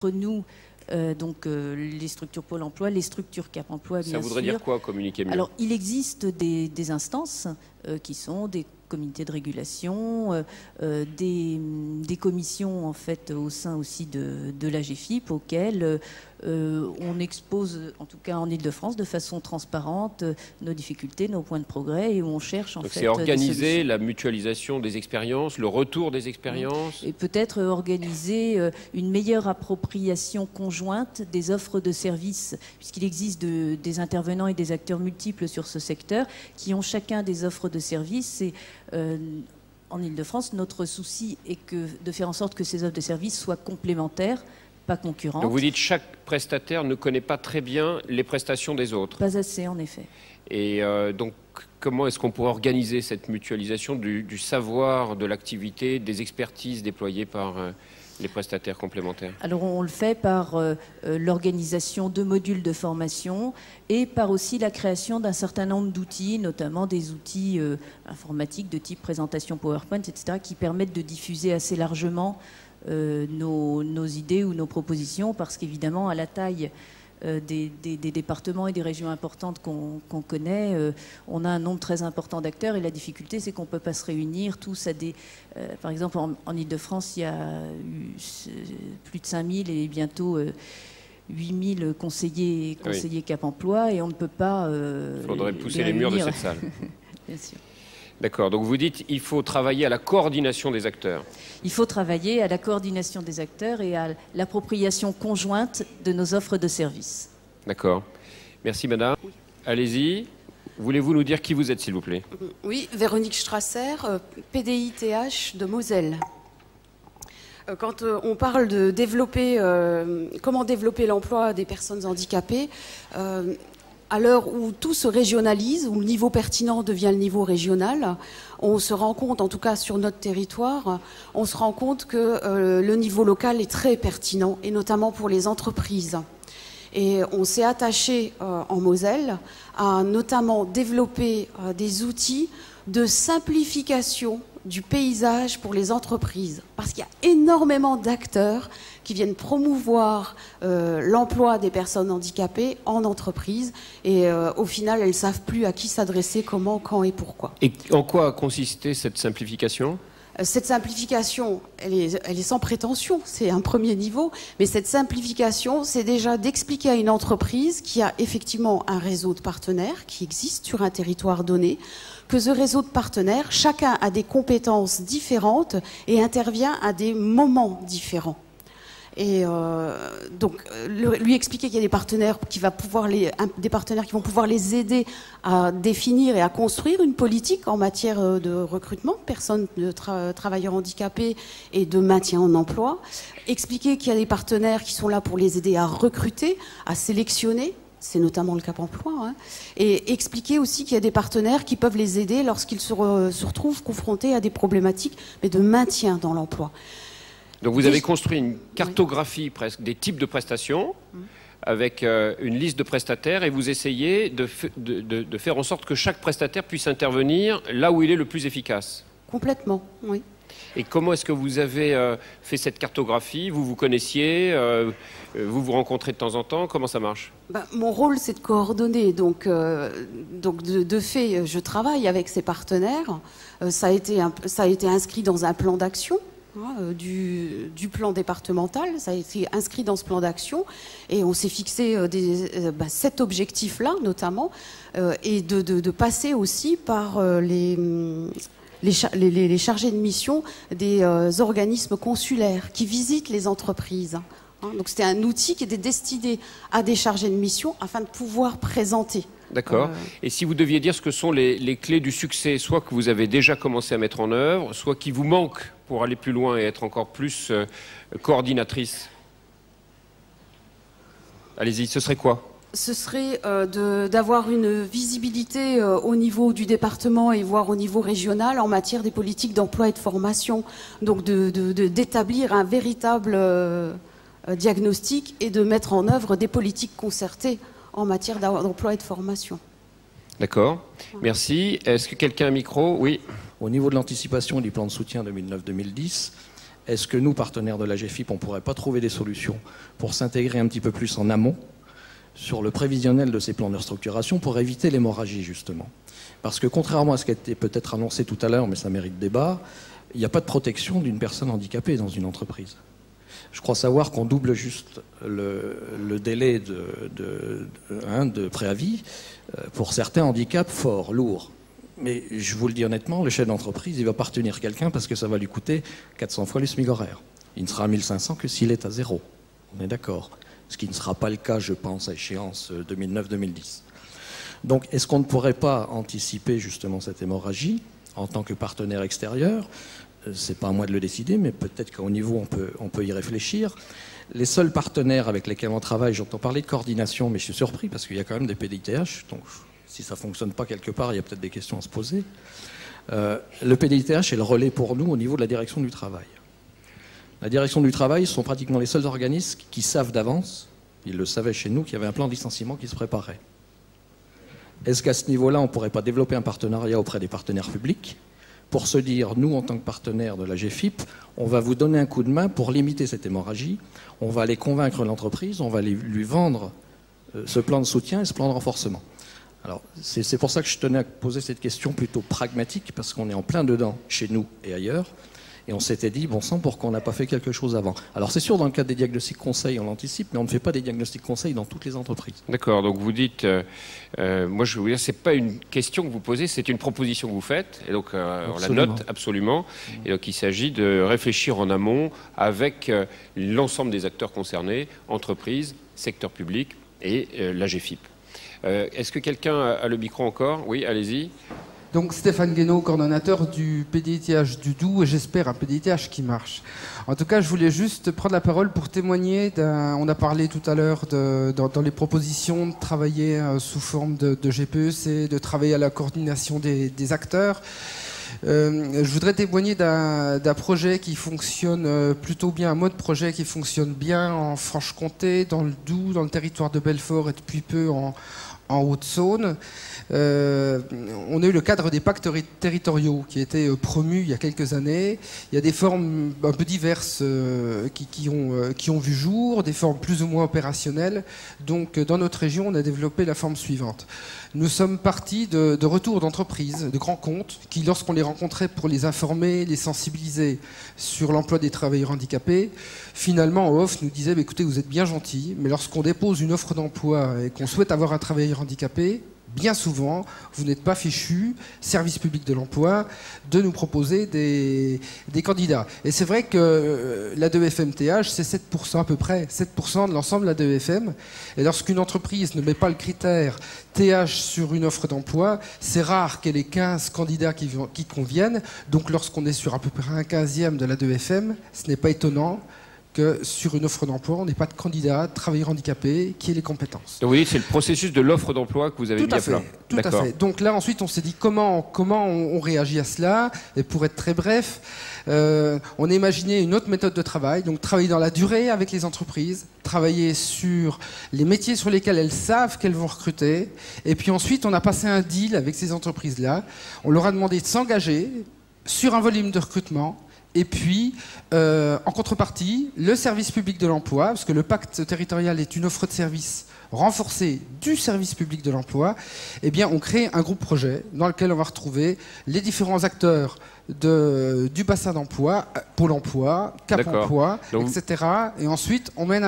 nous, les structures Pôle emploi, les structures Cap emploi, bien sûr. Ça voudrait dire quoi, communiquer mieux? Alors, il existe des instances qui sont des comités de régulation, des commissions en fait au sein aussi de l'AGEFIP auxquelles on expose, en tout cas en Ile-de-France, de façon transparente nos difficultés, nos points de progrès, et où on cherche en fait. C'est organiser la mutualisation des expériences, le retour des expériences. Et peut-être organiser une meilleure appropriation conjointe des offres de services, puisqu'il existe des intervenants et des acteurs multiples sur ce secteur qui ont chacun des offres de services. Et en Ile-de-France, notre souci est de faire en sorte que ces offres de services soient complémentaires, pas concurrentes. Donc vous dites que chaque prestataire ne connaît pas très bien les prestations des autres. Pas assez, en effet. Et donc, comment est-ce qu'on pourrait organiser cette mutualisation du savoir, de l'activité, des expertises déployées par les prestataires complémentaires? Alors on le fait par l'organisation de modules de formation et par aussi la création d'un certain nombre d'outils, notamment des outils informatiques de type présentation PowerPoint, etc., qui permettent de diffuser assez largement nos idées ou nos propositions, parce qu'évidemment, à la taille des départements et des régions importantes qu'on connaît, on a un nombre très important d'acteurs, et la difficulté, c'est qu'on ne peut pas se réunir tous à des... par exemple, en Ile-de-France, il y a eu plus de 5000 et bientôt 8000 conseillers Cap emploi, et on ne peut pas... Il faudrait pousser les murs de cette salle. Bien sûr. D'accord, donc vous dites qu'il faut travailler à la coordination des acteurs. Il faut travailler à la coordination des acteurs et à l'appropriation conjointe de nos offres de services. D'accord. Merci madame. Oui. Allez-y. Voulez-vous nous dire qui vous êtes, s'il vous plaît? Oui, Véronique Strasser, PDI-TH de Moselle. Quand on parle de développer, comment développer l'emploi des personnes handicapées, à l'heure où tout se régionalise, où le niveau pertinent devient le niveau régional, on se rend compte, en tout cas sur notre territoire, on se rend compte que le niveau local est très pertinent, et notamment pour les entreprises. Et on s'est attaché en Moselle à notamment développer des outils de simplification du paysage pour les entreprises, parce qu'il y a énormément d'acteurs qui viennent promouvoir l'emploi des personnes handicapées en entreprise, et au final elles ne savent plus à qui s'adresser, comment, quand et pourquoi. Et en quoi a consisté cette simplification ? Cette simplification, elle est sans prétention, c'est un premier niveau, mais cette simplification, c'est déjà d'expliquer à une entreprise qui a effectivement un réseau de partenaires qui existe sur un territoire donné, que ce réseau de partenaires, chacun a des compétences différentes et intervient à des moments différents. Et donc lui expliquer qu'il y a des partenaires qui vont pouvoir les aider à définir et à construire une politique en matière de recrutement de personnes, de travailleurs handicapés et de maintien en emploi. Expliquer qu'il y a des partenaires qui sont là pour les aider à recruter, à sélectionner. C'est notamment le Cap emploi, hein. Et expliquer aussi qu'il y a des partenaires qui peuvent les aider lorsqu'ils se retrouvent confrontés à des problématiques, mais de maintien dans l'emploi. Donc vous avez construit une cartographie presque des types de prestations avec une liste de prestataires, et vous essayez de faire en sorte que chaque prestataire puisse intervenir là où il est le plus efficace. Complètement, oui. Et comment est-ce que vous avez fait cette cartographie? Vous vous connaissiez, vous vous rencontrez de temps en temps, comment ça marche? Mon rôle, c'est de coordonner. Donc de fait, je travaille avec ces partenaires. Ça a été inscrit dans un plan d'action. Du plan départemental, ça a été inscrit dans ce plan d'action, et on s'est fixé 7 objectifs-là notamment, et de passer aussi par les chargés de mission des organismes consulaires qui visitent les entreprises. Donc c'était un outil qui était destiné à des chargés de mission afin de pouvoir présenter. D'accord. Et si vous deviez dire ce que sont les clés du succès, soit que vous avez déjà commencé à mettre en œuvre, soit qui vous manquent pour aller plus loin et être encore plus coordinatrice? Allez-y, ce serait quoi? Ce serait d'avoir une visibilité au niveau du département et voire au niveau régional en matière des politiques d'emploi et de formation. Donc d'établir un véritable diagnostic et de mettre en œuvre des politiques concertées en matière d'emploi et de formation. D'accord, merci. Est-ce que quelqu'un a un micro? Oui. Au niveau de l'anticipation du plan de soutien 2009-2010, est-ce que nous, partenaires de la GFIP, on ne pourrait pas trouver des solutions pour s'intégrer un petit peu plus en amont sur le prévisionnel de ces plans de restructuration pour éviter l'hémorragie, justement. Parce que contrairement à ce qui a été peut-être annoncé tout à l'heure, mais ça mérite débat, il n'y a pas de protection d'une personne handicapée dans une entreprise. Je crois savoir qu'on double juste le délai de préavis pour certains handicaps forts, lourds. Mais je vous le dis honnêtement, le chef d'entreprise, il ne va pas retenir quelqu'un parce que ça va lui coûter 400 fois le SMIC horaire. Il ne sera à 1500 que s'il est à 0. On est d'accord. Ce qui ne sera pas le cas, je pense, à échéance 2009-2010. Donc, est-ce qu'on ne pourrait pas anticiper justement cette hémorragie en tant que partenaire extérieur? C'est pas à moi de le décider, mais peut-être qu'au niveau, on peut y réfléchir. Les seuls partenaires avec lesquels on travaille, j'entends parler de coordination, mais je suis surpris parce qu'il y a quand même des PDITH, donc si ça ne fonctionne pas quelque part, il y a peut-être des questions à se poser. Le PDITH est le relais pour nous au niveau de la direction du travail. La direction du travail sont pratiquement les seuls organismes qui savent d'avance, ils le savaient chez nous, qu'il y avait un plan de licenciement qui se préparait. Est-ce qu'à ce niveau-là, on ne pourrait pas développer un partenariat auprès des partenaires publics pour se dire, nous, en tant que partenaire de la GFIP, on va vous donner un coup de main pour limiter cette hémorragie, on va aller convaincre l'entreprise, on va lui vendre ce plan de soutien et ce plan de renforcement. Alors, c'est pour ça que je tenais à poser cette question plutôt pragmatique, parce qu'on est en plein dedans, chez nous et ailleurs, et on s'était dit, bon sang, pourquoi on n'a pas fait quelque chose avant? Alors c'est sûr, dans le cadre des diagnostics conseils, on l'anticipe, mais on ne fait pas des diagnostics conseils dans toutes les entreprises. D'accord, donc vous dites, moi je veux vous dire, c'est pas une question que vous posez, c'est une proposition que vous faites, et donc on la note absolument, et donc il s'agit de réfléchir en amont avec l'ensemble des acteurs concernés, entreprises, secteur public et la GFIP. Est-ce que quelqu'un a le micro encore? Oui, allez-y. Donc Stéphane Guénaud, coordonnateur du PDITH du Doubs, et j'espère un PDITH qui marche. En tout cas, je voulais juste prendre la parole pour témoigner on a parlé tout à l'heure dans les propositions de travailler sous forme de GPEC, de travailler à la coordination des acteurs. Je voudrais témoigner d'un projet qui fonctionne plutôt bien, un mode projet qui fonctionne bien en Franche-Comté, dans le Doubs, dans le territoire de Belfort et depuis peu en Haute-Saône. On a eu le cadre des pactes territoriaux qui a été promu il y a quelques années. Il y a des formes un peu diverses qui ont vu jour, des formes plus ou moins opérationnelles. Donc dans notre région, on a développé la forme suivante. Nous sommes partis de retours d'entreprises, de grands comptes, qui, lorsqu'on les rencontrait pour les informer, les sensibiliser sur l'emploi des travailleurs handicapés, finalement, en off, nous disaient, écoutez, vous êtes bien gentils, mais lorsqu'on dépose une offre d'emploi et qu'on souhaite avoir un travailleur handicapé, bien souvent, vous n'êtes pas fichu, service public de l'emploi, de nous proposer des candidats. Et c'est vrai que l'A2FM-TH, c'est 7% à peu près, 7% de l'ensemble de l'A2FM. Et lorsqu'une entreprise ne met pas le critère TH sur une offre d'emploi, c'est rare qu'elle ait 15 candidats qui conviennent. Donc lorsqu'on est sur à peu près un 15e de l'A2FM, ce n'est pas étonnant que sur une offre d'emploi, on n'ait pas de candidat, travailleur handicapé, qui ait les compétences. Donc, oui, c'est le processus de l'offre d'emploi que vous avez mis à plat. Tout à fait. Donc là, ensuite, on s'est dit comment on réagit à cela. Et pour être très bref, on a imaginé une autre méthode de travail. Donc travailler dans la durée avec les entreprises, travailler sur les métiers sur lesquels elles savent qu'elles vont recruter. Et puis ensuite, on a passé un deal avec ces entreprises-là. On leur a demandé de s'engager sur un volume de recrutement. Et puis, en contrepartie, le service public de l'emploi, parce que le pacte territorial est une offre de service renforcée du service public de l'emploi, eh bien, on crée un groupe projet dans lequel on va retrouver les différents acteurs du bassin d'emploi, Pôle emploi, Cap emploi, etc. Et ensuite, on mène